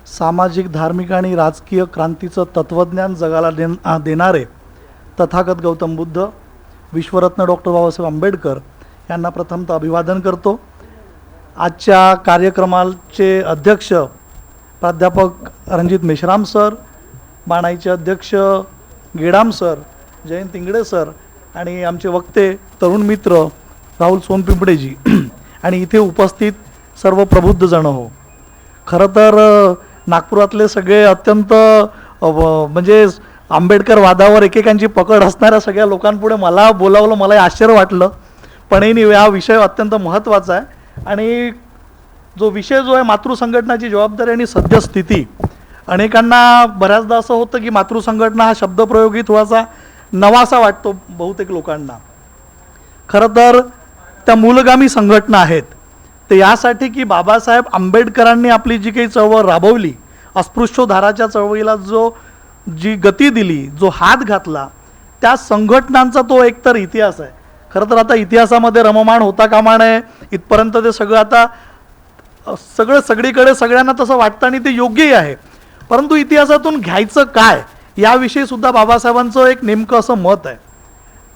सामाजिक, धार्मिक आणि राजकीय क्रांतीचं तत्त्वज्ञान जगाला देणारे तथागत गौतम बुद्ध, विश्वरत्न डॉक्टर बाबासाहेब आंबेडकर यांना प्रथमतः अभिवादन करतो। आजच्या कार्यक्रमाचे अध्यक्ष प्राध्यापक रणजित मेश्राम सर, बाणाईचे अध्यक्ष गेडाम सर, जयंत इंगडे सर आणि आमचे वक्ते तरुण मित्र राहुल सोनपिंपळेजी आणि इथे उपस्थित सर्व प्रबुद्ध जण हो। खरं तर नागपुरातले सगळे अत्यंत म्हणजे आंबेडकर वादावर एकेकांची पकड असणाऱ्या सगळ्या लोकांपुढे मला बोलावलं, मला आश्चर्य वाटलं। पण हा विषय अत्यंत महत्त्वाचा आहे आणि जो विषय जो आहे मातृसंघटनाची जबाबदारी आणि सद्यस्थिती, अनेकांना बऱ्याचदा असं होतं की मातृसंघटना हा शब्दप्रयोगी थोडासा नवासा वाटतो बहुतेक लोकांना। खरं तर त्या मूलगामी संघटना आहेत ते यासाठी की बाबासाहेब आंबेडकरांनी आपली जी काही चळवळ राबवली, अस्पृश्योद्धाराच्या चळवळीला जी गती दिली, जो हात घातला, त्या संघटनांचा तो एकतर इतिहास आहे। खरं तर आता इतिहासामध्ये रममाण होता कामा नये इथपर्यंत ते सगळं आता सगळीकडे सगळ्यांना तसं वाटतं आणि ते योग्यही आहे। परंतु इतिहासातून घ्यायचं काय याविषयी सुद्धा बाबासाहेबांचं एक नेमकं असं मत आहे।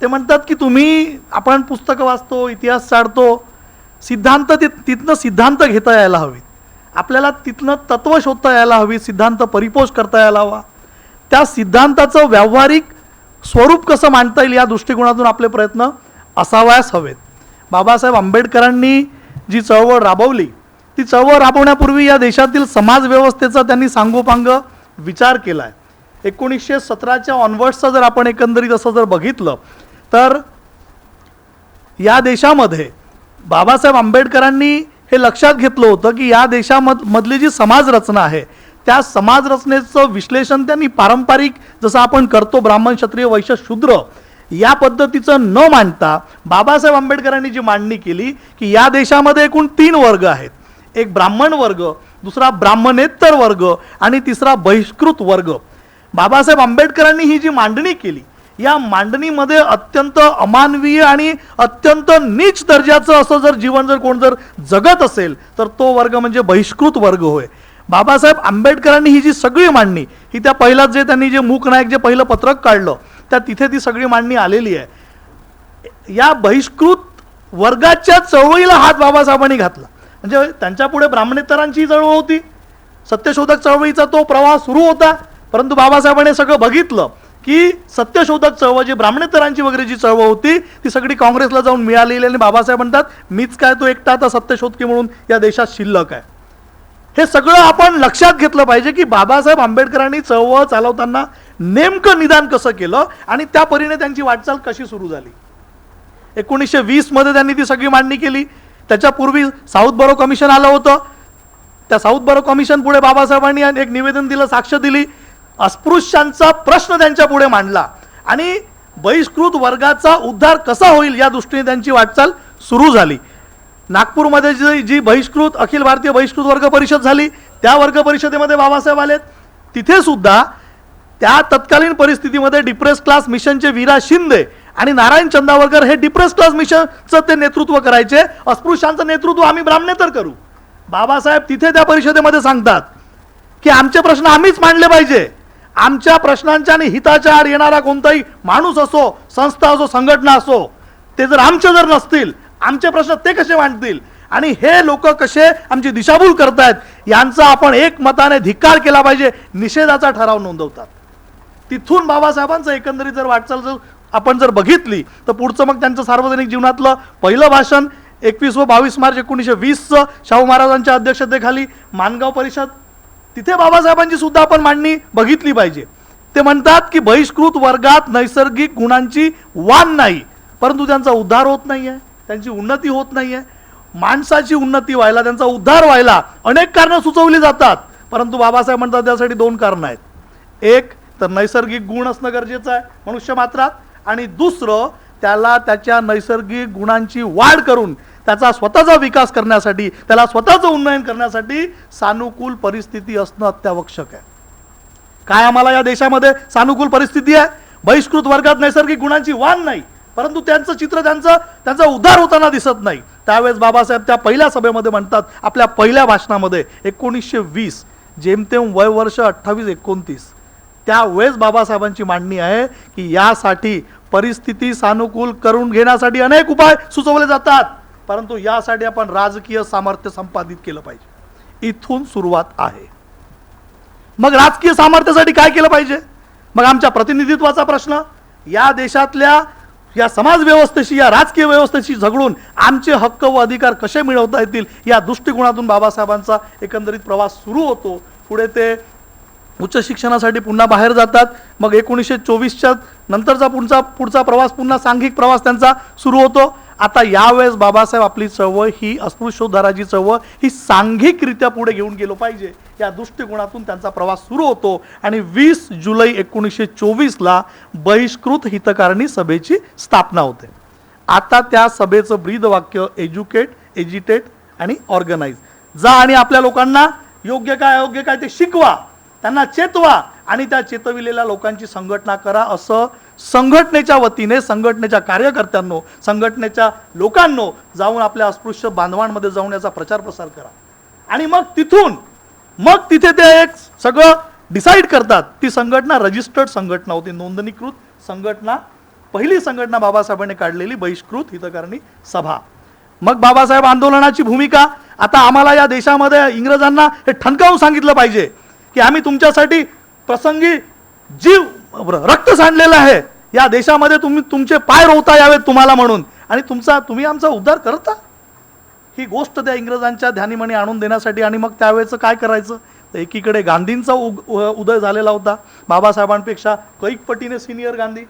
ते म्हणतात की आपण पुस्तकं वाचतो, इतिहास चाळतो, सिद्धांत तिथनं सिद्धांत घेता यायला हवीत, आपल्याला तिथनं तत्व शोधता यायला हवी, सिद्धांत परिपोष करता यायला हवा, त्या सिद्धांताचं व्यावहारिक स्वरूप कसं मांडता येईल या दृष्टिकोनातून आपले प्रयत्न असावयास हवेत। बाबासाहेब आंबेडकरांनी जी चळवळ राबवली ती चळवळ राबवण्यापूर्वी या देशातील समाजव्यवस्थेचा त्यांनी सांगोपांग विचार केला आहे। 1917च्या ऑनवर्ड्सचा जर आपण एकंदरीत असं जर बघितलं तर या देशामध्ये बाबासाहेब आंबेडकरांनी हे लक्षात घेतलं होतं की या देशामधली जी समाजरचना आहे त्या समाजरचनेचं विश्लेषण त्यांनी पारंपरिक जसं आपण करतो ब्राह्मण, क्षत्रिय, वैश्य, शूद्र या पद्धतीचं न मांडता बाबासाहेब आंबेडकरांनी जी मांडणी केली की या देशामध्ये एकूण 3 वर्ग आहेत, एक ब्राह्मण वर्ग, दुसरा ब्राह्मणेतर वर्ग आणि तिसरा बहिष्कृत वर्ग। बाबासाहेब आंबेडकरांनी ही जी मांडणी केली या मांडणीमध्ये अत्यंत अमानवीय आणि अत्यंत नीच दर्जाचं असं जर जीवन जर कोण जर जगत असेल तर तो वर्ग म्हणजे बहिष्कृत वर्ग होय। बाबासाहेब आंबेडकरांनी ही जी सगळी मांडणी ही त्या पहिलाच जे त्यांनी जे मूकनायक जे पहिलं पत्रक काढलं त्या तिथे ती सगळी मांडणी आलेली आहे। या बहिष्कृत वर्गाच्या चळवळीला हात बाबासाहेबांनी घातला, म्हणजे त्यांच्या पुढे ब्राह्मणेतरांची चळवळ होती, सत्यशोधक चळवळीचा तो प्रवाह सुरू होता, परंतु बाबासाहेबांनी सगळं बघितलं की सत्यशोधक चळवळ जी ब्राह्मणेतरांची वगैरे जी चळवळ होती ती सगळी काँग्रेसला जाऊन मिळालेली आणि बाबासाहेब म्हणतात मीच काय तो एकटा आता सत्यशोधकी म्हणून या देशात शिल्लक आहे। हे सगळं आपण लक्षात घेतलं पाहिजे की बाबासाहेब आंबेडकरांनी चळवळ चालवताना नेमकं निदान कसं केलं आणि त्या परीने त्यांची वाटचाल कशी सुरू झाली। 1920 मध्ये त्यांनी ती सगळी मांडणी केली। त्याच्यापूर्वी साऊथ बरो कमिशन आलं होतं, त्या साऊथ बरो कमिशन पुढे बाबासाहेबांनी एक निवेदन दिलं, साक्ष दिली, अस्पृश्यांचा प्रश्न त्यांच्या पुढे मांडला आणि बहिष्कृत वर्गाचा उद्धार कसा होईल या दृष्टीने त्यांची वाटचाल सुरू झाली। नागपूरमध्ये जी बहिष्कृत अखिल भारतीय बहिष्कृत वर्ग परिषद झाली त्या वर्ग परिषदेमध्ये बाबासाहेब आलेत। तिथे सुद्धा त्या तत्कालीन परिस्थितीमध्ये डिप्रेस क्लास मिशनचे वीरा शिंदे आणि नारायण चंदावरकर हे डिप्रेस क्लास मिशनचं ते नेतृत्व करायचे, अस्पृश्यांचं नेतृत्व आम्ही ब्राह्मणेतर करू। बाबासाहेब तिथे त्या परिषदेमध्ये सांगतात की आमचे प्रश्न आम्हीच मांडले पाहिजे, आमच्या प्रश्नांच्या आणि हिताच्या आड येणारा कोणताही माणूस असो, संस्था असो, संघटना असो, ते जर आमचे जर नसतील आमचे प्रश्न ते कसे मांडतील आणि हे लोक कसे आमची दिशाभूल करतायत यांचा आपण एकमताने धिक्कार केला पाहिजे, निषेधाचा ठराव नोंदवतात। तिथून बाबासाहेबांचं एकंदरीत जर वाटचाल जर आपण जर बघितली तर पुढचं मग त्यांचं सार्वजनिक जीवनातलं पहिलं भाषण 21 व 22 मार्च 1920 शाहू महाराजांच्या अध्यक्षतेखाली माणगाव परिषद, तिथे बाबासाहेबांची सुद्धा आपण मांडणी बघितली पाहिजे। ते म्हणतात की बहिष्कृत वर्गात नैसर्गिक गुणांची वाण नाही, परंतु त्यांचा उद्धार होत नाहीये, त्यांची उन्नती होत नाहीये। माणसाची उन्नती व्हायला, त्यांचा उद्धार व्हायला अनेक कारणं सुचवली जातात, परंतु बाबासाहेब म्हणतात त्यासाठी 2 कारणं आहेत। एक तर नैसर्गिक गुण असणं गरजेचं आहे मनुष्य मात्रात, आणि दुसरं त्याला त्याच्या नैसर्गिक गुणांची वाढ करून त्याचा स्वतःचा विकास करण्यासाठी, त्याला स्वतःचं उन्नयन करण्यासाठी सानुकूल परिस्थिती असणं अत्यावश्यक आहे। काय आम्हाला या देशामध्ये सानुकूल परिस्थिती आहे? बहिष्कृत वर्गात नैसर्गिक गुणांची वाण नाही, परंतु त्यांचं चित्र त्यांचा उद्धार होताना दिसत नाही। त्यावेळेस बाबासाहेब त्या पहिल्या सभेमध्ये म्हणतात, आपल्या पहिल्या भाषणामध्ये 1920 जेमतेम वय वर्ष 28-29, त्यावेळेस बाबासाहेबांची मांडणी आहे की यासाठी परिस्थिती सानुकूल करून घेण्यासाठी अनेक उपाय सुचवले जातात, परंतु यासाठी आपण राजकीय सामर्थ्य संपादित केलं पाहिजे. इथून सुरुवात आहे. मग राजकीय सामर्थ्यासाठी काय केलं पाहिजे? मग आमच्या प्रतिनिधित्वाचा प्रश्न, या देशातल्या या समाज व्यवस्थेशी, या राजकीय व्यवस्थेशी झगडून आमचे हक्क व अधिकार कसे मिळवता येतील या दृष्टिकोनातून बाबासाहेबांचा एकंदरीत प्रवास सुरू होतो. पुढे ते उच्च शिक्षणासाठी पुन्हा बाहेर जातात. मग 1924च्या नंतरचा पुढचा प्रवास पुन्हा सांघिक प्रवास त्यांचा सुरू होतो. आता यावेळेस बाबासाहेब आपली चळवळ ही अस्पृश्योद्धाराची चळवळ ही सांघिकरित्या पुढे घेऊन गेलो पाहिजे या दृष्टिकोनातून त्यांचा प्रवास सुरू होतो. आणि 20 जुलै 1924ला बहिष्कृत हितकारणी सभेची स्थापना होते. आता त्या सभेचं ब्रीदवाक्य एज्युकेट, एजिटेट आणि ऑर्गनाइज. जा आणि आपल्या लोकांना योग्य काय अयोग्य काय ते शिकवा, त्यांना चेतवा आणि त्या चेतविलेल्या लोकांची संघटना करा, असं संघटनेच्या वतीने संघटनेच्या कार्यकर्त्यांनो, संघटनेच्या लोकांनो जाऊन आपल्या अस्पृश्य बांधवांमध्ये जाऊन याचा प्रचार प्रसार करा. आणि मग तिथे ते एक सगळं डिसाईड करतात. ती संघटना रजिस्टर्ड संघटना होती, नोंदणीकृत संघटना, पहिली संघटना बाबासाहेबांनी काढलेली बहिष्कृत हितकारणी सभा. मग बाबासाहेब आंदोलनाची भूमिका, आता आम्हाला या देशामध्ये इंग्रजांना हे ठणकावून सांगितलं पाहिजे की आम्ही तुमच्यासाठी प्रसंगी जीव रक्त सांडलेलं आहे, या देशामध्ये तुमचे पाय रोवता यावेत तुम्हाला म्हणून, आणि तुम्ही आमचा उद्धार करता. ही गोष्ट त्या इंग्रजांच्या ध्यानीमणी आणून देण्यासाठी. आणि मग त्यावेळेचं काय करायचं, तर एकीकडे गांधींचा उदय झालेला होता, बाबासाहेबांपेक्षा कैक पटीने सिनियर गांधी.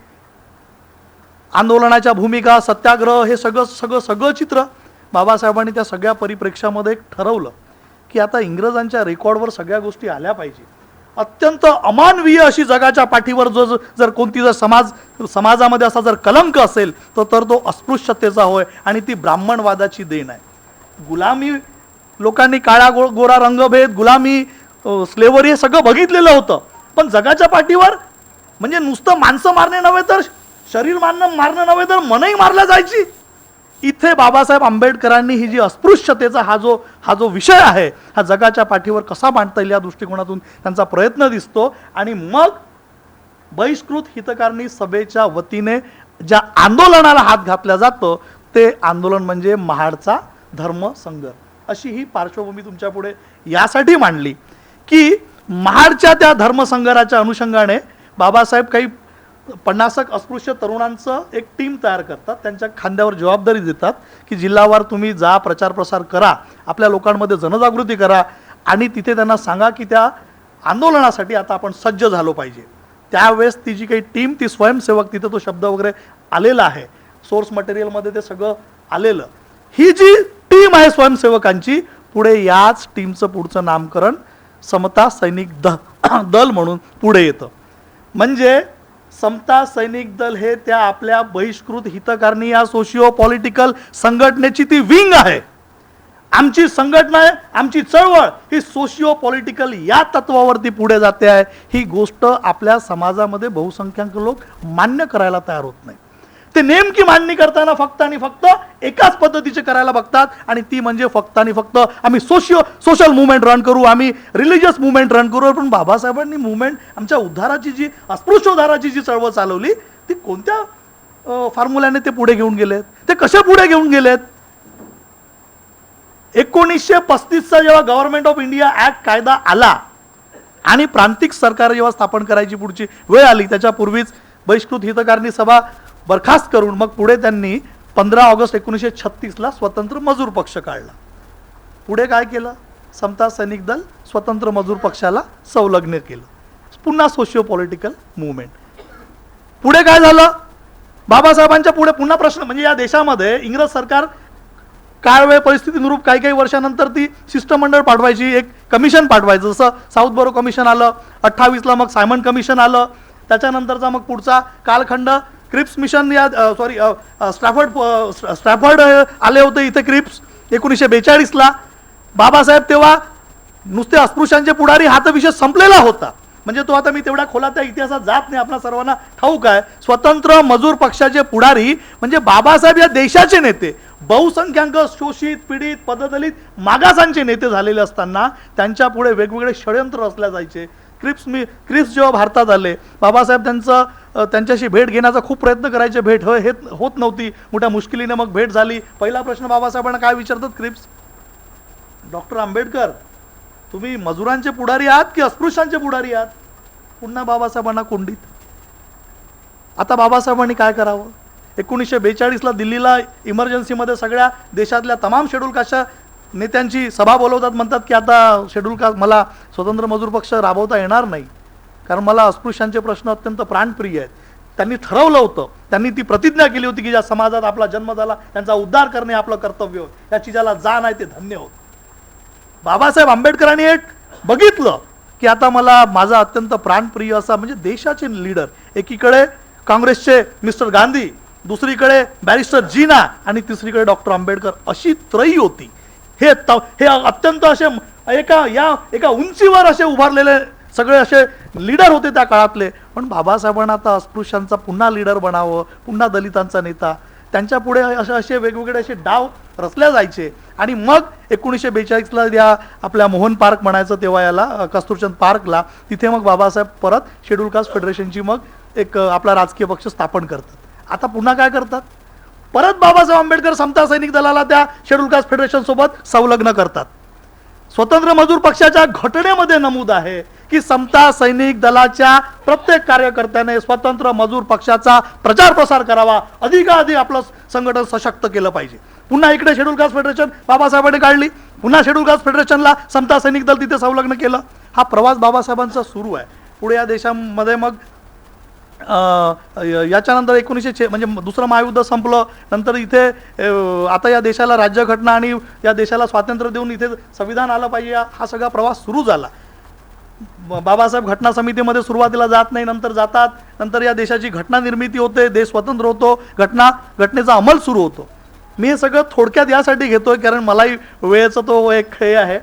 आंदोलनाच्या भूमिका, सत्याग्रह, हे सगळं चित्र बाबासाहेबांनी त्या सगळ्या परिप्रेक्ष्यामध्ये ठरवलं की आता इंग्रजांच्या रेकॉर्डवर सगळ्या गोष्टी आल्या पाहिजे. अत्यंत अमानवीय अशी जगाच्या पाठीवर जर कोणती समाजामध्ये असा जर कलंक असेल तर तो अस्पृश्यतेचा होय, आणि ती ब्राह्मणवादाची देण आहे. गुलामी, लोकांनी काळा गोरा रंगभेद, गुलामी, स्लेवरी हे सगळं बघितलेलं होतं, पण जगाच्या पाठीवर म्हणजे नुसतं माणसं मारणे नव्हे तर शरीर मारणं नव्हे तर मनही मारल्या जायची. इथे बाबासाहेब आंबेडकरांनी ही जी अस्पृश्यतेचा हा जो विषय आहे हा जगाच्या पाठीवर कसा मांडता येईल या दृष्टिकोनातून त्यांचा प्रयत्न दिसतो. आणि मग बहिष्कृत हितकारणी सभेच्या वतीने ज्या आंदोलनाला हात घातला जातो ते आंदोलन म्हणजे महाडचा धर्मसंघर्ष. अशी ही पार्श्वभूमी तुमच्या पुढे यासाठी मांडली की महाडच्या त्या धर्मसंघर्षाच्या अनुषंगाने बाबासाहेब काही 50 अस्पृश्य तरुणांचं एक टीम तयार करतात, त्यांच्या खांद्यावर जबाबदारी देतात की जिल्हावार तुम्ही जा, प्रचार प्रसार करा, आपल्या लोकांमध्ये जनजागृती करा, आणि तिथे त्यांना सांगा की त्या आंदोलनासाठी आता आपण सज्ज झालो पाहिजे. त्यावेळेस ती जी काही टीम, ती स्वयंसेवक, तिथे तो शब्द वगैरे आलेला आहे, सोर्स मटेरियलमध्ये ते सगळं आलेलं. ही जी टीम आहे स्वयंसेवकांची, पुढे याच टीमचं पुढचं नामकरण समता सैनिक दल म्हणून पुढे येतं. म्हणजे समता सैनिक दल हे त्या आपल्या बहिष्कृत हितकारणी या सोशिओ पॉलिटिकल संघटनेची ती विंग आहे. आमची संघटना आहे, आमची चळवळ ही सोशिओ पॉलिटिकल या तत्वावरती पुढे जाते आहे. ही गोष्ट आपल्या समाजामध्ये बहुसंख्याक लोक मान्य करायला तयार होत नाही. ते नेमकी मांडणी करताना फक्त आणि फक्त एकाच पद्धतीचे करायला बघतात, आणि ती म्हणजे फक्त आणि फक्त आम्ही सोशल मुवमेंट रन करू, आम्ही रिलिजियस मुवमेंट रन करू. पण बाबासाहेबांनी मुवमेंट, आमच्या उद्धाराची जी अस्पृश्योद्धाराची जी चळवळ चालवली ती कोणत्या फॉर्म्युल्याने ते पुढे घेऊन गेलेत, ते कसे पुढे घेऊन गेलेत. 1935चा जेव्हा गव्हर्नमेंट ऑफ इंडिया ऍक्ट कायदा आला आणि प्रांतिक सरकार जेव्हा स्थापन करायची पुढची वेळ आली, त्याच्यापूर्वीच बहिष्कृत हितकारणी सभा बरखास्त करून मग पुढे त्यांनी 15 ऑगस्ट 1936ला स्वतंत्र मजूर पक्ष काढला. पुढे काय केलं, समता सैनिक दल स्वतंत्र मजूर पक्षाला संलग्न केलं, पुन्हा सोशिओ पॉलिटिकल मुवमेंट. पुढे काय झालं, बाबासाहेबांच्या पुढे पुन्हा प्रश्न, म्हणजे या देशामध्ये इंग्रज सरकार काळवेळ परिस्थितीनुरूप काही वर्षानंतर ती शिष्टमंडळ पाठवायची, एक कमिशन पाठवायचं. जसं साऊथ बोरो कमिशन आलं 28ला, मग सायमन कमिशन आलं, त्याच्यानंतरचा मग पुढचा कालखंड क्रिप्स मिशन, या स्ट्रॅफर्ड आले होते इथे क्रिप्स 1942ला. बाबासाहेब तेव्हा नुसते अस्पृश्यांचे पुढारी हा तर विषय संपलेला होता, म्हणजे तो आता मी तेवढ्या खोलात त्या इतिहासात जात नाही, आपल्या सर्वांना ठाऊक आहे. स्वतंत्र मजूर पक्षाचे पुढारी म्हणजे बाबासाहेब या देशाचे नेते, बहुसंख्याक शोषित पीडित पददलित मागासांचे नेते झालेले असताना त्यांच्या पुढे वेगवेगळे षडयंत्र रचल्या जायचे. क्रिप्स जेव्हा भारतात आले, बाबासाहेब त्यांच्याशी भेट घेण्याचा खूप प्रयत्न करायचे, भेट होत नव्हती. मोठ्या मुश्किलीने मग भेट झाली. पहिला प्रश्न बाबासाहेबांना काय विचारतात क्रिप्स, डॉक्टर आंबेडकर तुम्ही मजुरांचे पुढारी आहात की अस्पृश्यांचे पुढारी आहात? पुन्हा बाबासाहेबांना कोंडीत. आता बाबासाहेबांनी काय करावं? 1942ला दिल्लीला इमर्जन्सीमध्ये सगळ्या देशातल्या तमाम शेड्यूल कास्टच्या नेत्यांची सभा बोलवतात. म्हणतात की आता शेड्यूल कास्ट मला स्वतंत्र मजूर पक्ष राबवता येणार नाही, कारण मला अस्पृश्यांचे प्रश्न अत्यंत प्राणप्रिय आहेत. त्यांनी ठरवलं होतं, त्यांनी ती प्रतिज्ञा केली होती की ज्या समाजात आपला जन्म झाला त्यांचा उद्धार करणे आपलं कर्तव्य होतं. याची ज्याला जाण आहे ते धन्य होत. बाबासाहेब आंबेडकरांनी एक बघितलं की आता मला माझा अत्यंत प्राणप्रिय असा म्हणजे देशाचे लीडर, एकीकडे काँग्रेसचे मिस्टर गांधी, दुसरीकडे बॅरिस्टर जीना आणि तिसरीकडे डॉक्टर आंबेडकर, अशी त्रयी होती. हे अत्यंत असे एका उंचीवर असे उभारलेले सगळे असे लीडर होते त्या काळातले. पण बाबासाहेबांना आता अस्पृश्यांचा पुन्हा लीडर बनावं, पुन्हा दलितांचा नेता, त्यांच्या पुढे असे वेगवेगळे असे डाव रचल्या जायचे. आणि मग 1942ला या आपल्या मोहन पार्क म्हणायचं तेव्हा याला कस्तुरचंद पार्कला, तिथे मग बाबासाहेब परत शेड्यूल कास्ट फेडरेशनची मग एक आपला राजकीय पक्ष स्थापन करतात. आता पुन्हा काय करतात, परत बाबासाहेब आंबेडकर समता सैनिक दलाला त्या शेड्यूल कास्ट फेडरेशन सोबत संलग्न करतात. स्वतंत्र मजूर पक्षाच्या घटनेमध्ये नमूद आहे की समता सैनिक दलाच्या प्रत्येक कार्यकर्त्याने स्वतंत्र मजूर पक्षाचा प्रचार प्रसार करावा, अधिकाधिक आपलं संघटन सशक्त केलं पाहिजे. पुन्हा इकडे शेड्यूल कास्ट फेडरेशन बाबासाहेबांनी काढली, पुन्हा शेड्यूल कास्ट फेडरेशनला समता सैनिक दल तिथे संलग्न केलं. हा प्रवास बाबासाहेबांचा सुरू आहे. पुढे या देशामध्ये मग याच्यानंतर 1906 म्हणजे दुसरं महायुद्ध संपलं, नंतर इथे आता या देशाला राज्यघटना आणि या देशाला स्वातंत्र्य देऊन इथे संविधान आलं पाहिजे, हा सगळा प्रवास सुरू झाला. बाबासाहेब घटना समितीमध्ये सुरुवातीला जात नाही, नंतर जातात. नंतर या देशाची घटना निर्मिती होते, देश स्वतंत्र होतो, घटनेचा अंमल सुरू होतो. मी हे सगळं थोडक्यात यासाठी घेतोय कारण मलाही वेळेचा तो एक हे आहे.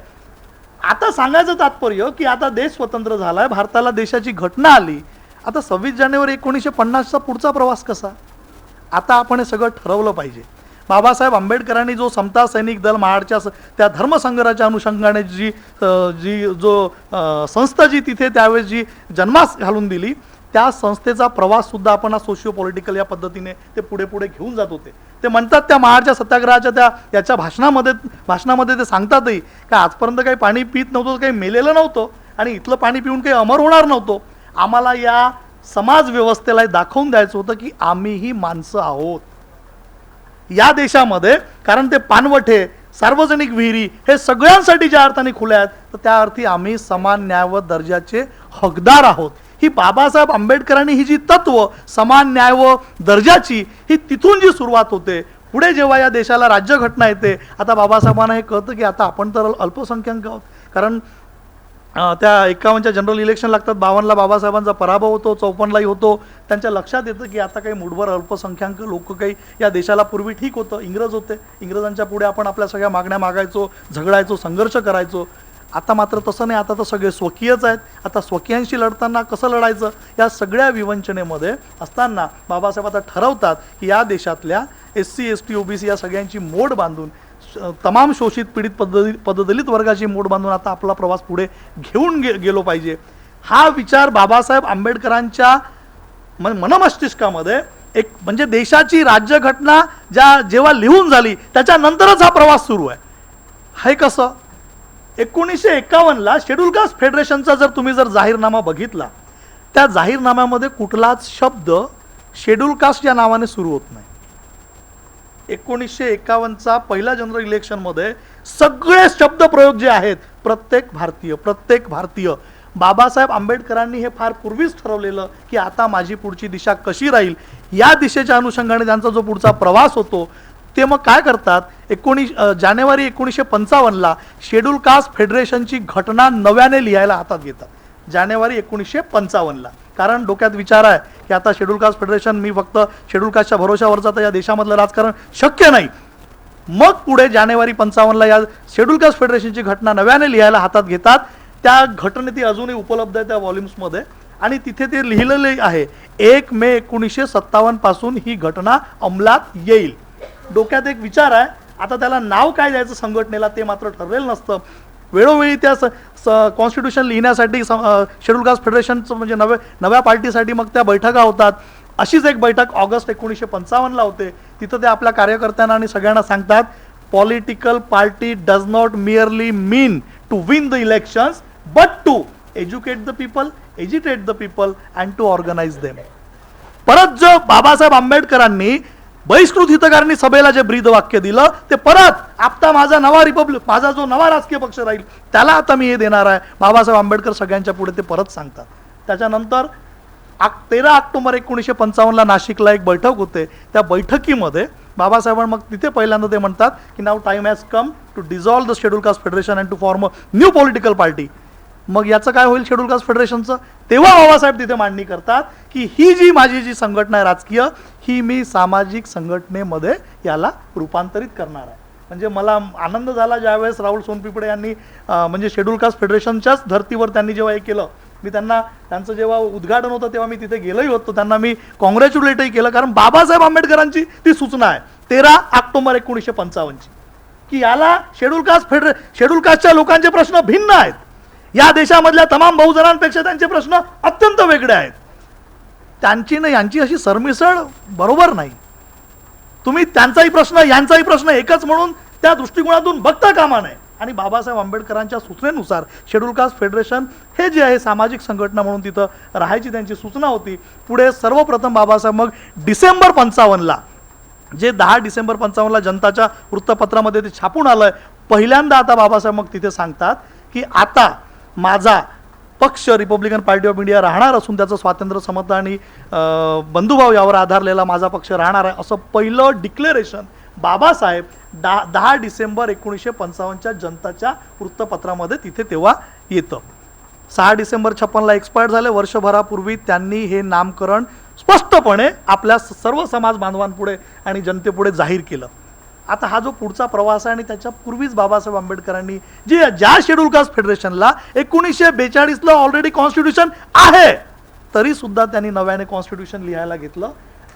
आता सांगायचं तात्पर्य की आता देश स्वतंत्र झालाय, भारताला देशाची घटना आली. आता 26 जानेवारी 1950चा पुढचा प्रवास कसा? आता आपण हे सगळं ठरवलं पाहिजे. बाबासाहेब आंबेडकरांनी जो समता सैनिक दल महाडच्या त्या धर्मसंग्रहाच्या अनुषंगाने संस्था जी तिथे त्यावेळेस जी जन्मास घालून दिली, त्या संस्थेचा प्रवास सुद्धा आपण सोशिओ पॉलिटिकल या पद्धतीने ते पुढे पुढे घेऊन जात होते. ते म्हणतात त्या महाडच्या सत्याग्रहाच्या याच्या भाषणामध्ये ते सांगतातही का आजपर्यंत काही पाणी पित नव्हतं, काही मेलेलं नव्हतं आणि इथलं पाणी पिऊन काही अमर होणार नव्हतं. आम्हाला या समाज व्यवस्थेला दाखवून द्यायचं होतं की आम्हीही माणसं आहोत या देशामध्ये. कारण ते पाणवठे, सार्वजनिक विहिरी हे सगळ्यांसाठी ज्या अर्थाने खुल्या आहेत, तर त्या अर्थी आम्ही समान न्याय व दर्जाचे हकदार आहोत. ही बाबासाहेब आंबेडकरांनी ही जी तत्व समान न्याय व दर्जाची, ही तिथून जी सुरुवात होते. पुढे जेव्हा या देशाला राज्यघटना येते, आता बाबासाहेबांना हे कळतं की आता आपण तर अल्पसंख्याक आहोत. कारण त्या 51च्या जनरल इलेक्शन लागतात, 52ला बाबासाहेबांचा पराभव होतो, 54लाही होतो. त्यांच्या लक्षात येतं की आता काही मुठभर अल्पसंख्याक लोक काही या देशाला पूर्वी ठीक होतं, इंग्रज होते, इंग्रजांच्या पुढे आपण आपल्या सगळ्या मागण्या मागायचो, झगडायचो, संघर्ष करायचो. आता मात्र तसं नाही, आता तर सगळे स्वकीयच आहेत. आता स्वकीयांशी लढताना कसं लढायचं, या सगळ्या विवंचनेमध्ये असताना बाबासाहेब आता ठरवतात की या देशातल्या SC ST OBC या सगळ्यांची मोड बांधून, तमाम शोषित पीडित पददलित वर्गाची मोड बांधून आता आपला प्रवास पुढे घेऊन गेलो पाहिजे. हा विचार बाबासाहेब आंबेडकरांच्या मनमस्तिष्कामध्ये एक म्हणजे देशाची राज्यघटना जेव्हा लिहून झाली त्याच्यानंतरच हा प्रवास सुरू आहे. हे कसं? 1951ला शेड्यूल कास्ट फेडरेशनचा तुम्ही जर जाहीरनामा बघितला, त्या जाहीरनाम्यामध्ये कुठलाच शब्द शेड्यूल कास्ट या नावाने सुरू होत नाही. 1951चा पहिल्या जनरल इलेक्शनमध्ये सगळे शब्द प्रयोग जे आहेत, प्रत्येक भारतीय बाबासाहेब आंबेडकरांनी हे फार पूर्वीच ठरवलेलं की आता माझी पुढची दिशा कशी राहील, या दिशेच्या अनुषंगाने त्यांचा जो पुढचा प्रवास होतो. ते मग काय करतात, जानेवारी 1955ला शेड्यूल कास्ट फेडरेशनची घटना नव्याने लिहायला हातात घेतात. जानेवारी 1955ला. कारण डोक्यात विचार आहे की आता शेड्यूल कास्ट फेडरेशन, मी फक्त शेड्यूल कास्टच्या भरोशावरचा तर या देशामधलं राजकारण शक्य नाही. मग पुढे जानेवारी 55ला या शेड्यूल कास्ट फेडरेशनची घटना नव्याने लिहायला हातात घेतात. त्या घटने ती अजूनही उपलब्ध आहे त्या व्हॉल्युम्समध्ये आणि तिथे ते लिहिलेले आहे 1 मे 1957 पासून ही घटना अंमलात येईल. डोक्यात एक विचार आहे, आता त्याला नाव काय द्यायचं संघटनेला ते मात्र ठरलेलं नसतं. वेळोवेळी त्या कॉन्स्टिट्यूशन लिहिण्यासाठी शेड्यूल कास्ट फेडरेशनचं म्हणजे नव्या पार्टीसाठी मग त्या बैठका होतात. अशीच एक बैठक ऑगस्ट 1955ला होते. तिथं ते आपल्या कार्यकर्त्यांना आणि सगळ्यांना सांगतात, political party does not merely mean to win the elections but to educate the people, educate the people and to organize them. परत जो बाबासाहेब आंबेडकरांनी बहिष्कृत हितकारिणी सभेला जे ब्रीद वाक्य दिलं ते परत आता माझा जो नवा राजकीय पक्ष राहील त्याला आता मी हे देणार आहे, बाबासाहेब आंबेडकर सगळ्यांच्या पुढे ते परत सांगतात. त्याच्यानंतर 13 ऑक्टोबर 1955ला नाशिकला एक बैठक होते. त्या बैठकीमध्ये बाबासाहेबांना मग तिथे पहिल्यांदा ते म्हणतात की now time has come to dissolve the schedule caste federation and to form a new political party. मग याचं काय होईल शेड्यूल कास्ट फेडरेशनचं? तेव्हा बाबासाहेब तिथे मांडणी करतात की ही जी माझी जी संघटना आहे राजकीय, ही मी सामाजिक संघटनेमध्ये याला रूपांतरित करणार आहे. म्हणजे मला आनंद झाला ज्यावेळेस राहुल सोनपिपळे यांनी म्हणजे शेड्यूल कास्ट फेडरेशनच्याच धर्तीवर त्यांनी जेव्हा हे केलं, मी त्यांचं जेव्हा उद्घाटन होतं तेव्हा मी तिथे गेलोही होतो, त्यांना मी कॉंग्रॅच्युलेटही केलं. कारण बाबासाहेब आंबेडकरांची ती सूचना आहे 13 ऑक्टोबर 1955ची की याला शेड्यूल कास्टच्या लोकांचे प्रश्न भिन्न आहेत. या देशामधल्या तमाम बहुजनांपेक्षा त्यांचे प्रश्न अत्यंत वेगळे आहेत. त्यांची ना यांची अशी सरमिसळ बरोबर नाही. तुम्ही त्यांचाही प्रश्न यांचाही प्रश्न एकच म्हणून त्या दृष्टिकोनातून बघता कामा नये. आणि बाबासाहेब आंबेडकरांच्या सूचनेनुसार शेड्यूल कास्ट फेडरेशन हे जे आहे सामाजिक संघटना म्हणून तिथं राहायची त्यांची सूचना होती. पुढे सर्वप्रथम बाबासाहेब मग डिसेंबर 55ला जे 10 डिसेंबर 55ला जनताच्या वृत्तपत्रामध्ये ते छापून आलंय, पहिल्यांदा आता बाबासाहेब मग तिथे सांगतात की आता माझा पक्ष रिपब्लिकन पार्टी ऑफ इंडिया राहणार असून त्याचं स्वातंत्र्य, समता आणि बंधुभाव यावर आधारलेला माझा पक्ष राहणार आहे, असं पहिलं डिक्लेरेशन बाबासाहेब 10 डिसेंबर 1955च्या जनताच्या वृत्तपत्रामध्ये तिथे तेव्हा येतं. 6 डिसेंबर 56ला एक्सपायर झाले. वर्षभरापूर्वी त्यांनी हे नामकरण स्पष्टपणे आपल्या सर्व समाज बांधवांपुढे आणि जनतेपुढे जाहीर केलं. आता हा जो पुढचा प्रवास आहे आणि त्याच्या पूर्वीच बाबासाहेब आंबेडकरांनी ज्या शेड्यूल कास्ट फेडरेशनला 1942ला ऑलरेडी कॉन्स्टिट्यूशन आहे तरी सुद्धा त्यांनी नव्याने कॉन्स्टिट्यूशन लिहायला घेतलं.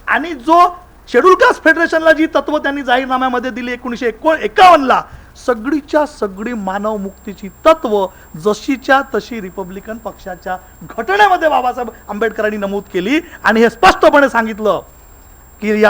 आणि जो शेड्यूल कास्ट फेडरेशनला जी तत्व त्यांनी जाहीरनाम्यामध्ये दिली 1951ला, सगळीच्या सगळी मानव मुक्तीची तत्व जशीच्या तशी रिपब्लिकन पक्षाच्या घटनेमध्ये बाबासाहेब आंबेडकरांनी नमूद केली. आणि हे स्पष्टपणे सांगितलं की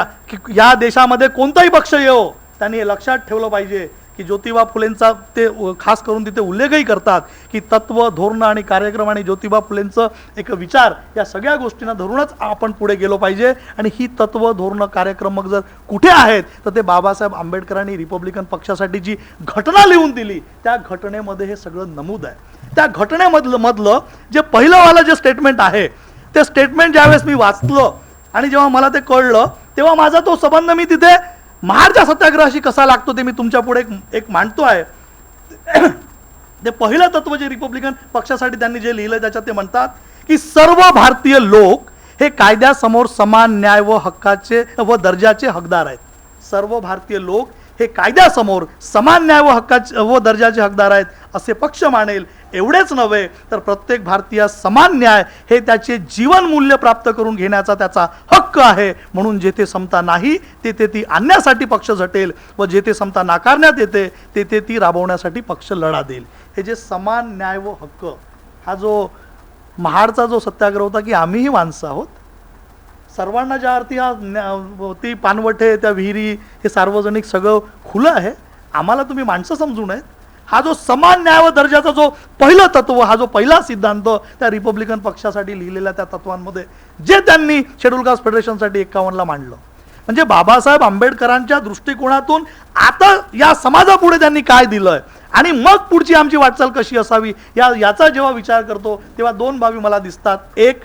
या देशामध्ये कोणताही पक्ष येवो, त्यांनी हे लक्षात ठेवलं पाहिजे की ज्योतिबा फुलेंचा ते खास करून तिथे उल्लेखही करतात की तत्व, धोरणं आणि कार्यक्रम आणि ज्योतिबा फुलेंचं एक विचार या सगळ्या गोष्टींना धरूनच आपण पुढे गेलो पाहिजे. आणि ही तत्व, धोरणं, कार्यक्रम मग जर कुठे आहेत तर ते बाबासाहेब आंबेडकरांनी रिपब्लिकन पक्षासाठी जी घटना लिहून दिली त्या घटनेमध्ये हे सगळं नमूद आहे. त्या घटनेमधलं जे पहिलंवालं जे स्टेटमेंट आहे ते स्टेटमेंट ज्यावेळेस मी वाचलं आणि जेव्हा मला ते कळलं तेव्हा माझा तो संबंध मी तिथे महाडच्या सत्याग्रहाशी कसा लागतो ते मी तुमच्या पुढे एक मांडतो आहे. ते पहिलं तत्व जे रिपब्लिकन पक्षासाठी त्यांनी जे लिहिलं त्याच्यात ते म्हणतात की सर्व भारतीय लोक हे कायद्यासमोर समान न्याय व हक्काचे व दर्जाचे हकदार आहेत. सर्व भारतीय लोक हे कायद्यासमोर समान न्याय व हक्काचे व दर्जाचे हकदार आहेत असे पक्ष मानेल. एवढेच नव्हे तर प्रत्येक भारतीयास समान न्याय हे त्याचे जीवन मूल्य प्राप्त करून घेण्याचा त्याचा हक्क आहे. म्हणून जेथे समता नाही तेथे ती आणण्यासाठी पक्ष झटेल व जेथे समता नाकारण्यात येते तेथे ती राबवण्यासाठी पक्ष लढा देईल. हे जे समान न्याय व हक्क, हा जो महाडचा जो सत्याग्रह होता की आम्हीही माणसं आहोत, सर्वांना ज्या अर्थी ती पानवठे, त्या विहिरी, हे सार्वजनिक सगळं खुलं आहे, आम्हाला तुम्ही माणसं समजू नयेत. हा जो समान न्याय व दर्जाचा जो पहिलं तत्व, हा जो पहिला सिद्धांत त्या रिपब्लिकन पक्षासाठी लिहिलेल्या त्या तत्वांमध्ये जे त्यांनी शेड्यूल कास्ट फेडरेशनसाठी 51ला मांडलं, म्हणजे बाबासाहेब आंबेडकरांच्या दृष्टिकोनातून आता या समाजापुढे त्यांनी काय दिलंय आणि मग पुढची आमची वाटचाल कशी असावी याचा जेव्हा विचार करतो तेव्हा 2 बाबी मला दिसतात. एक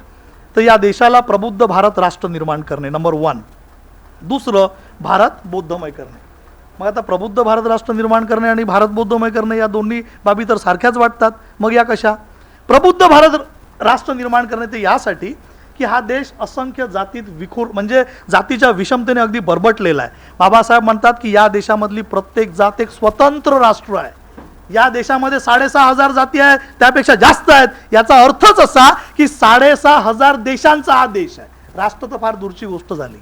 तर या देशाला प्रबुद्ध भारत राष्ट्र निर्माण करणे, नंबर 1. दुसरं भारत बौद्धमय करणे. मग आता प्रबुद्ध भारत राष्ट्र निर्माण करणे आणि भारत बौद्धमय करणे या दोन्ही बाबी तर सारख्याच वाटतात. मग या कशा? प्रबुद्ध भारत राष्ट्र निर्माण करणे ते यासाठी की हा देश असंख्य जातीत विखूर म्हणजे जातीच्या विषमतेने अगदी बरबटलेला आहे. बाबासाहेब म्हणतात की या देशामधली प्रत्येक जात एक स्वतंत्र राष्ट्र आहे. या देशामध्ये 6,500 जाती आहेत, त्यापेक्षा जास्त आहेत. याचा अर्थच असा की 6,500 देशांचा हा देश आहे. राष्ट्र तर फार दूरची गोष्ट झाली.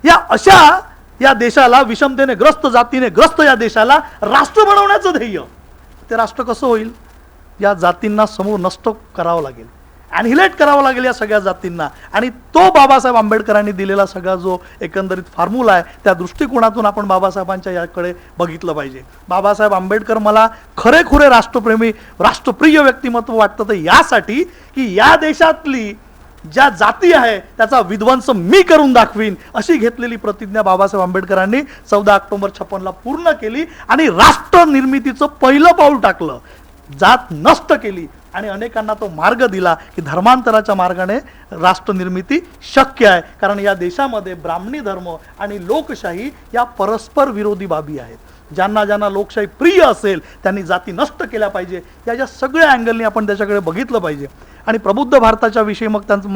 या अशा या देशाला, विषमतेने ग्रस्त, जातीने ग्रस्त या देशाला राष्ट्र बनवण्याचं ध्येय, ते राष्ट्र कसं होईल? या जातींना समूळ नष्ट करावं लागेल, ॲनिहिलेट करावं लागेल या सगळ्या जातींना. आणि तो बाबासाहेब आंबेडकरांनी दिलेला सगळा जो एकंदरीत फॉर्म्युला आहे, त्या दृष्टिकोनातून आपण बाबासाहेबांच्या याकडे बघितलं पाहिजे. बाबासाहेब आंबेडकर मला खरेखुरे राष्ट्रप्रेमी, राष्ट्रप्रिय व्यक्तिमत्व वाटतं, तर यासाठी की या देशातली ज्या जाती आहे त्याचा विध्वंस मी करून दाखवीन, अशी घेतलेली प्रतिज्ञा बाबासाहेब आंबेडकरांनी 14 ऑक्टोबर 56ला पूर्ण केली आणि राष्ट्र निर्मितीचं पहिलं पाऊल टाकलं, जात नष्ट केली आणि अनेकांना तो मार्ग दिला की धर्मांतराच्या मार्गाने राष्ट्र निर्मिती शक्य आहे. कारण या देशामध्ये ब्राह्मणी धर्म आणि लोकशाही या परस्पर विरोधी बाबी आहेत. ज्यांना ज्यांना लोकशाही प्रिय असेल त्यांनी जाती नष्ट केल्या पाहिजे, याच्या सगळ्या अँगलनी आपण त्याच्याकडे बघितलं पाहिजे. आणि प्रबुद्ध भारताच्या विषयी मग त्यांचं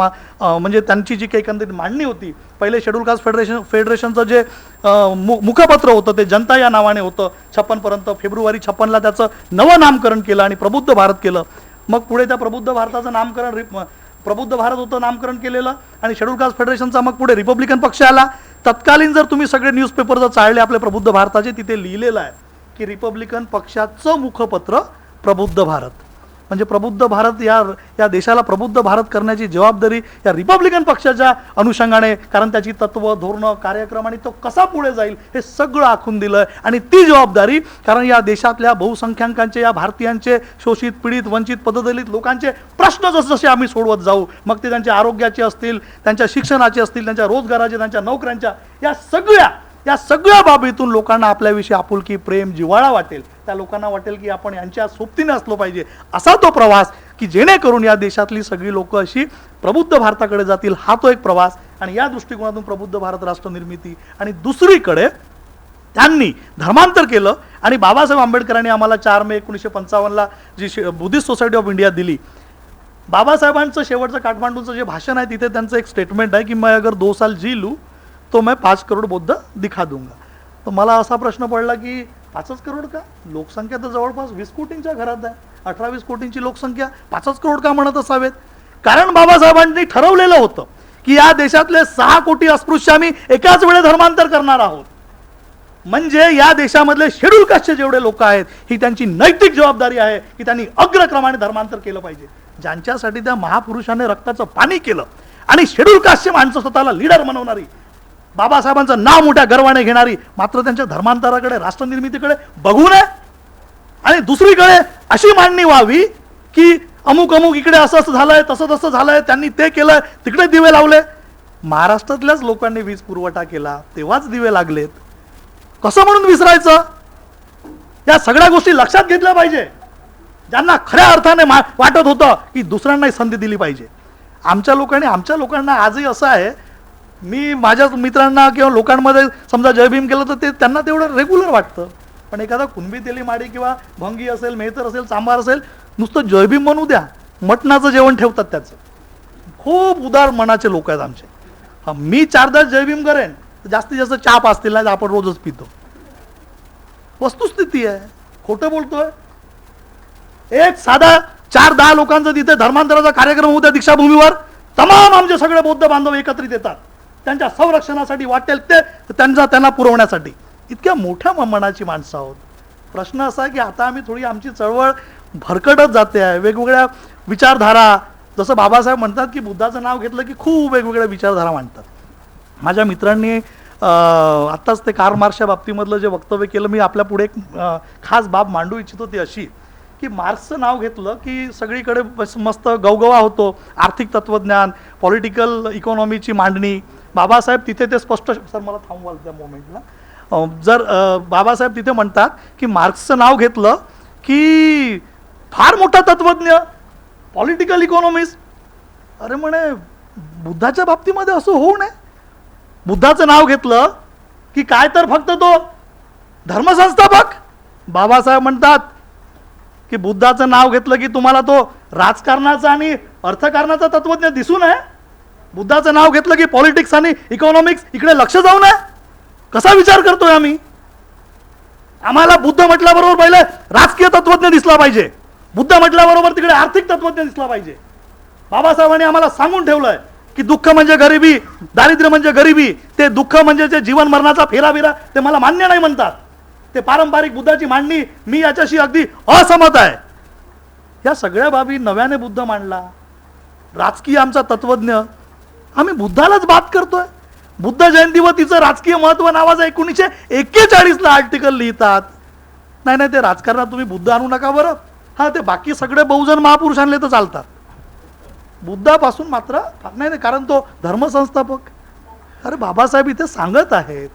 म्हणजे त्यांची जी काही एकंदरीत मांडणी होती, पहिले शेड्यूल कास्ट फेडरेशनचं जे मुखपत्र होतं ते जनता या नावाने होतं 56 पर्यंत. फेब्रुवारी 56ला त्याचं नवं नामकरण केलं आणि प्रबुद्ध भारत केलं. मग पुढे त्या प्रबुद्ध भारताचं नामकरण प्रबुद्ध भारत होतं नामकरण केलेलं आणि शेड्यूल कास्ट फेडरेशनचा मग पुढे रिपब्लिकन पक्ष आला. तत्कालीन जर तुम्ही सगळे न्यूजपेपर जर चाळले आपले प्रबुद्ध भारताचे, तिथे लिहिलेलं आहे की रिपब्लिकन पक्षाचं मुखपत्र प्रबुद्ध भारत. म्हणजे प्रबुद्ध भारत या देशाला प्रबुद्ध भारत करण्याची जबाबदारी या रिपब्लिकन पक्षाच्या अनुषंगाने, कारण त्याची तत्व, धोरणं, कार्यक्रम आणि तो कसा पुढे जाईल हे सगळं आखून दिलं. आणि ती जबाबदारी, कारण या देशातल्या बहुसंख्याकांचे, या भारतीयांचे शोषित, पीडित, वंचित, पददलित लोकांचे प्रश्न जसजसे आम्ही सोडवत जाऊ, मग ते त्यांच्या आरोग्याचे असतील, त्यांच्या शिक्षणाचे असतील, त्यांच्या रोजगाराचे, त्यांच्या नोकऱ्यांच्या, या सगळ्या बाबीतून लोकांना आपल्याविषयी आपुलकी, प्रेम, जिव्हाळा वाटेल. त्या लोकांना वाटेल की आपण यांच्या सोबतीने असलो पाहिजे, असा तो प्रवास, की जेणेकरून या देशातली सगळी लोक अशी प्रबुद्ध भारताकडे जातील, हा तो एक प्रवास. आणि या दृष्टिकोनातून प्रबुद्ध भारत राष्ट्र निर्मिती. आणि दुसरीकडे त्यांनी धर्मांतर केलं आणि बाबासाहेब आंबेडकरांनी आम्हाला 4 मे 1955ला जी बुद्धिस्ट सोसायटी ऑफ इंडिया दिली. बाबासाहेबांचं शेवटचं काठमांडूचं जे भाषण आहे तिथे त्यांचं एक स्टेटमेंट आहे की मैं अगर 2 साल जी लूँ तो मैं 5 करोड बौद्ध दिखा दूंगा. तर मला असा प्रश्न पडला की 5 करोड का? लोकसंख्या तर जवळपास 20 कोटींच्या घरात आहे, 18-20 कोटींची लोकसंख्या, 5 करोड का म्हणत असावेत? कारण बाबासाहेबांनी ठरवलेलं होतं की या देशातले 6 कोटी अस्पृश्य आम्ही एकाच वेळे धर्मांतर करणार आहोत. म्हणजे या देशामधले शेड्यूल कास्टचे जेवढे लोक आहेत, ही त्यांची नैतिक जबाबदारी आहे की त्यांनी अग्रक्रमाने धर्मांतर केलं पाहिजे. ज्यांच्यासाठी त्या महापुरुषाने रक्ताचं पाणी केलं आणि शेड्यूल कास्टचे माणसं स्वतःला लीडर बनवणारी, बाबासाहेबांचं नाव मोठ्या गर्वाने घेणारी, मात्र त्यांच्या धर्मांतराकडे, राष्ट्रनिर्मितीकडे बघू नये. आणि दुसरीकडे अशी मांडणी व्हावी की अमुक अमुक इकडे असं असं झालंय, तसं तसं झालंय, त्यांनी ते केलंय, तिकडे दिवे लावले. महाराष्ट्रातल्याच लोकांनी वीज पुरवठा केला, तेव्हाच दिवे लागलेत, कसं म्हणून विसरायचं? या सगळ्या गोष्टी लक्षात घेतल्या पाहिजे. ज्यांना खऱ्या अर्थाने वाटत होतं की दुसऱ्यांनाही संधी दिली पाहिजे. आमच्या लोकांना आजही असं आहे, मी माझ्या मित्रांना किंवा लोकांमध्ये समजा जय भीम केलं तर ते त्यांना तेवढं रेग्युलर वाटतं, पण एखादा कुणबी तेली माडी किंवा भंगी असेल, मेहतर असेल, सांबार असेल, नुसतं जय भीम म्हणू द्या, मटणाचं जेवण ठेवतात. त्याचं खूप उदार मनाचे लोक आहेत आमचे. मी 4 जय भीम करेन, जास्तीत जास्त चाप असतील ना, आपण रोजच पितो. वस्तुस्थिती आहे, खोटं बोलतोय? एक साधा 4-10 लोकांचा तिथे धर्मांतराचा कार्यक्रम होता दीक्षाभूमीवर, तमाम आमचे सगळे बौद्ध बांधव एकत्रित येतात त्यांच्या संरक्षणासाठी, वाटेल ते त्यांना पुरवण्यासाठी. इतक्या मोठ्या मनाची माणसं आहोत. प्रश्न असा आहे की आता आम्ही थोडी आमची चळवळ भरकटत जाते आहे. वेगवेगळ्या विचारधारा, जसं बाबासाहेब म्हणतात की बुद्धाचं नाव घेतलं की खूप वेगवेगळ्या विचारधारा मांडतात. माझ्या मित्रांनी आत्ताच ते कार्ल मार्क्सच्या बाबतीमधलं जे वक्तव्य केलं, मी आपल्या पुढे एक खास बाब मांडू इच्छितो. ती अशी की मार्क्सचं नाव घेतलं की सगळीकडे मस्त गवगवा होतो, आर्थिक तत्त्वज्ञान, पॉलिटिकल इकॉनॉमीची मांडणी. बाबासाहेब तिथे ते स्पष्ट, सर मला थांबवाल त्या मोमेंटला, जर बाबासाहेब तिथे म्हणतात की मार्क्सचं नाव घेतलं की फार मोठा तत्त्वज्ञ, पॉलिटिकल इकॉनॉमिस्ट. अरे म्हणे बुद्धाच्या बाबतीमध्ये असं होऊ नये. बुद्धाचं नाव घेतलं की काय तर फक्त तो धर्मसंस्थापक. बाबासाहेब म्हणतात की बुद्धाचं नाव घेतलं की तुम्हाला तो राजकारणाचा आणि अर्थकारणाचा तत्त्वज्ञ दिसू नये. बुद्धाचं नाव घेतलं की पॉलिटिक्स आणि इकॉनॉमिक्स इकडे लक्ष जाऊ नये. कसा विचार करतोय आम्ही? आम्हाला बुद्ध म्हटल्याबरोबर पहिले राजकीय तत्त्वज्ञ दिसला पाहिजे, बुद्ध म्हटल्याबरोबर तिकडे आर्थिक तत्त्वज्ञ दिसला पाहिजे. बाबासाहेबांनी आम्हाला सांगून ठेवलंय की दुःख म्हणजे गरिबी, दारिद्र्य म्हणजे गरिबी, ते दुःख म्हणजे जे जीवन मरणाचा फेराबिरा, ते मला मान्य नाही म्हणतात. ते पारंपरिक बुद्धाची मांडणी, मी याच्याशी अगदी असहमत आहे. या सगळ्या बाबी नव्याने बुद्ध मांडला. राजकीय आमचा तत्वज्ञ, आम्ही बुद्धालाच बात करतोय. बुद्ध जयंती व तिचं राजकीय महत्व नावाचं 1941ला आर्टिकल लिहितात. नाही नाही, ते राजकारणात तुम्ही बुद्ध आणू नका बरं. हा, ते बाकी सगळे बहुजन महापुरुष आणले तर चालतात. बुद्धापासून मात्र नाही, कारण तो धर्मसंस्थापक. अरे बाबासाहेब इथे सांगत आहेत,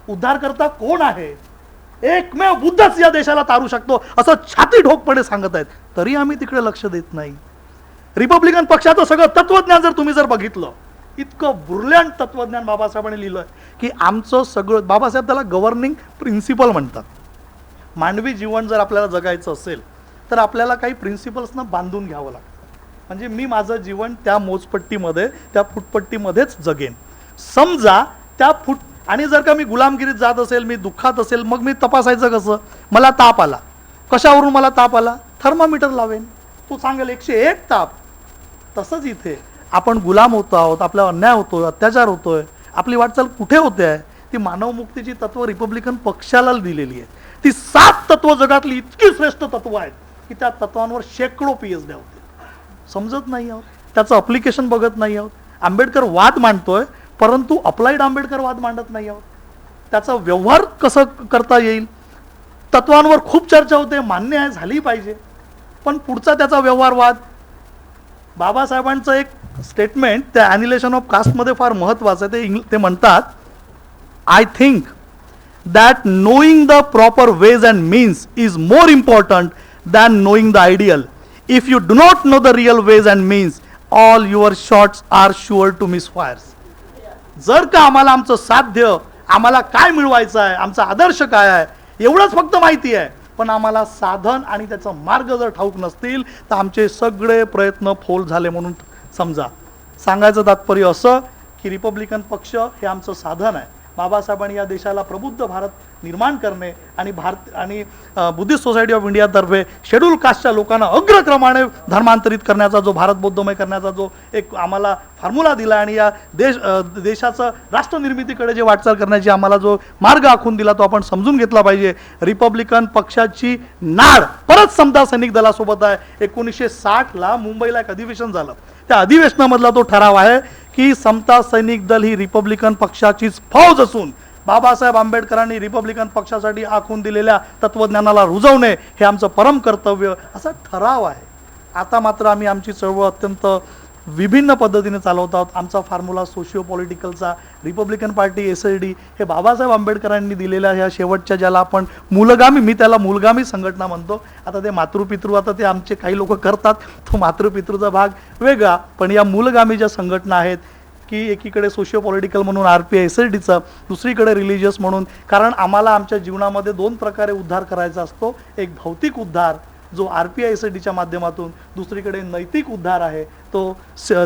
उद्धारकर्ता कोण आहे, एकमेव बुद्धच या देशाला तारू शकतो असं छाती ठोकपणे सांगत आहेत. तरी आम्ही तिकडे लक्ष देत नाही. रिपब्लिकन पक्षाचं सगळं तत्वज्ञान जर तुम्ही बघितलं, इतकं ब्रिलियंट तत्वज्ञान बाबासाहेबांनी लिहिलंय की आमचं सगळं, बाबासाहेब त्याला गव्हर्निंग प्रिन्सिपल म्हणतात. मानवी जीवन जर आपल्याला जगायचं असेल तर आपल्याला काही प्रिन्सिपल्सना बांधून घ्यावं लागतं. म्हणजे मी माझं जीवन त्या मोजपट्टीमध्ये, त्या फुटपट्टीमध्येच जगेन. समजा त्या आणि जर का मी गुलामगिरीत जात असेल, मी दुःखात असेल, मग मी तपासायचं कसं? मला ताप आला, कशावरून मला ताप आला? थर्मामीटर लावेन, तो सांगेल 101 ताप. तसंच इथे आपण गुलाम होतो आहोत, आपल्यावर अन्याय होतोय, अत्याचार होतोय, आपली वाटचाल कुठे होते आहे? ती मानवमुक्तीची तत्व रिपब्लिकन पक्षाला दिलेली आहे. ती 7 तत्व जगातली इतकी श्रेष्ठ तत्व आहेत की त्या तत्वांवर शेकडो PhD होते. समजत नाही आहोत, त्याचं अप्लिकेशन बघत नाही आहोत. आंबेडकर वाद मांडतोय, परंतु अप्लाइड आंबेडकर वाद मांडत नाही आहोत. त्याचा व्यवहार कसं करता येईल? तत्वांवर खूप चर्चा होते, मान्य आहे, झाली पाहिजे, पण पुढचा त्याचा व्यवहारवाद. बाबासाहेबांचं एक स्टेटमेंट त्या ॲनिलेशन ऑफ कास्टमध्ये फार महत्त्वाचं आहे. ते म्हणतात, I think that knowing the proper ways and means is more important than knowing the ideal. If you do not know the real ways and means, all your shots are sure to miss fires. जर का आम्हाला आमचं साध्य, आम्हाला काय मिळवायचं आहे, आमचा आदर्श काय आहे, एवढंच फक्त माहिती आहे, पण आम्हाला साधन आणि त्याचा मार्ग जर ठाऊक नसतील तर आमचे सगळे प्रयत्न फोल झाले म्हणून समजा. सांगायचं तात्पर्य असं की रिपब्लिकन पक्ष हे आमचं साधन आहे. बाबासाहेबांनी या देशाला प्रबुद्ध भारत निर्माण करणे आणि बुद्धिस्ट सोसायटी ऑफ इंडियातर्फे शेड्यूल कास्टच्या लोकांना अग्रक्रमाने धर्मांतरित करण्याचा, जो भारत बौद्धमय करण्याचा जो एक आम्हाला फॉर्म्युला दिला आणि या देशाचं राष्ट्रनिर्मितीकडे जे वाटचाल करण्याची आम्हाला जो मार्ग आखून दिला, तो आपण समजून घेतला पाहिजे. रिपब्लिकन पक्षाची नाळ परत समता सैनिक दलासोबत आहे. 1960ला मुंबईला एक अधिवेशन झालं. त्या अधिवेशनामधला तो ठराव आहे की समता सैनिक दल ही रिपब्लिकन पक्षाचीच फौज असून बाबासाहेब आंबेडकरांनी रिपब्लिकन पक्षासाठी आखून दिलेल्या तत्वज्ञानाला रुजवणे हे आमचं परम कर्तव्य, असा ठराव आहे. आता मात्र आम्ही आमची चळवळ अत्यंत विभिन्न पद्धतीने चालवत आहोत. आमचा फॉर्म्युला सोशिओ पॉलिटिकलचा, रिपब्लिकन पार्टी SID हे बाबासाहेब आंबेडकरांनी दिलेल्या ह्या शेवटच्या, ज्याला आपण मूलगामी, मी त्याला मूलगामी संघटना म्हणतो. आता ते मातृपितृ, आता ते आमचे काही लोक करतात, तो मातृपितृचा भाग वेगळा, पण या मूलगामी ज्या संघटना आहेत की एकीकडे सोशिओ पॉलिटिकल म्हणून RPI SIDचं, दुसरीकडे रिलिजियस म्हणून. कारण आम्हाला आमच्या जीवनामध्ये 2 प्रकारे उद्धार करायचा असतो. एक भौतिक उद्धार जो RPI SIDच्या माध्यमातून, दुसरीकडे नैतिक उद्धार आहे तो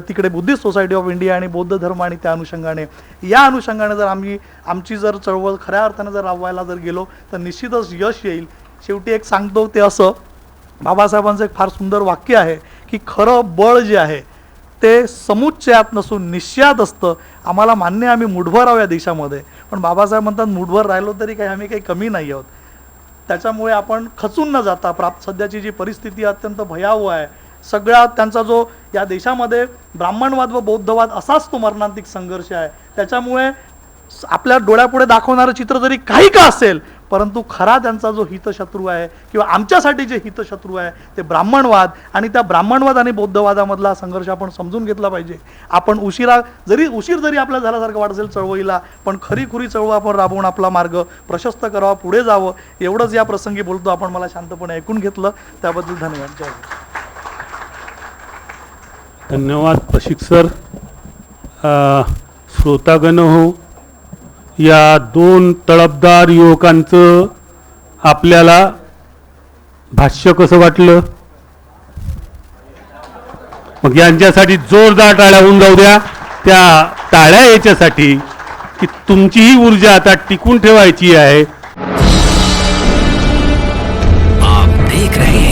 तिकडे बुद्धिस्ट सोसायटी ऑफ इंडिया आणि बौद्ध धर्म आणि त्या अनुषंगाने. या अनुषंगाने जर आमची जर चळवळ खऱ्या अर्थाने जर राबवायला जर गेलो तर निश्चितच यश येईल. शेवटी एक सांगतो ते असं, बाबासाहेबांचं एक फार सुंदर वाक्य आहे की खरं बळ जे आहे ते समुच्चयात नसून निश्चयात असतं. आम्हाला मान्य, आम्ही मुठभर आहोत या देशामध्ये, पण बाबासाहेब म्हणतात मुठभर राहिलो तरी आम्ही काही कमी नाही आहोत. त्याच्यामुळे आपण खचून न जाता, सध्याची जी परिस्थिती अत्यंत भयावह आहे, सगळ्या त्यांचा जो या देशामध्ये ब्राह्मणवाद व बौद्धवाद असाच तो मरणांतिक संघर्ष आहे. त्याच्यामुळे आपल्या डोळ्यापुढे दाखवणारं चित्र जरी काही का असेल, परंतु खरा त्यांचा जो हितशत्रू आहे किंवा आमच्यासाठी जे हितशत्रू आहे ते ब्राह्मणवाद, आणि त्या ब्राह्मणवाद आणि बौद्धवादामधला संघर्ष आपण समजून घेतला पाहिजे. आपण उशीर जरी आपल्याला झाल्यासारखं वाटत असेल चळवळीला, पण खरी चळवळ आपण राबवून आपला मार्ग प्रशस्त करावा, पुढे जावं, एवढंच या प्रसंगी बोलतो. आपण मला शांतपणे ऐकून घेतलं त्याबद्दल धन्यवाद. जय हिंद. धन्यवाद प्रशिक सर. श्रोतागण हो, या 2 तळपदार युवकांचं आपल्याला भाष्य कसं वाटलं? मग यांच्यासाठी जोरदार टाळ्या होऊन जाऊ द्या. त्या टाळ्या याच्यासाठी की तुमची ही ऊर्जा आता टिकून ठेवायची आहे. आप देख रहे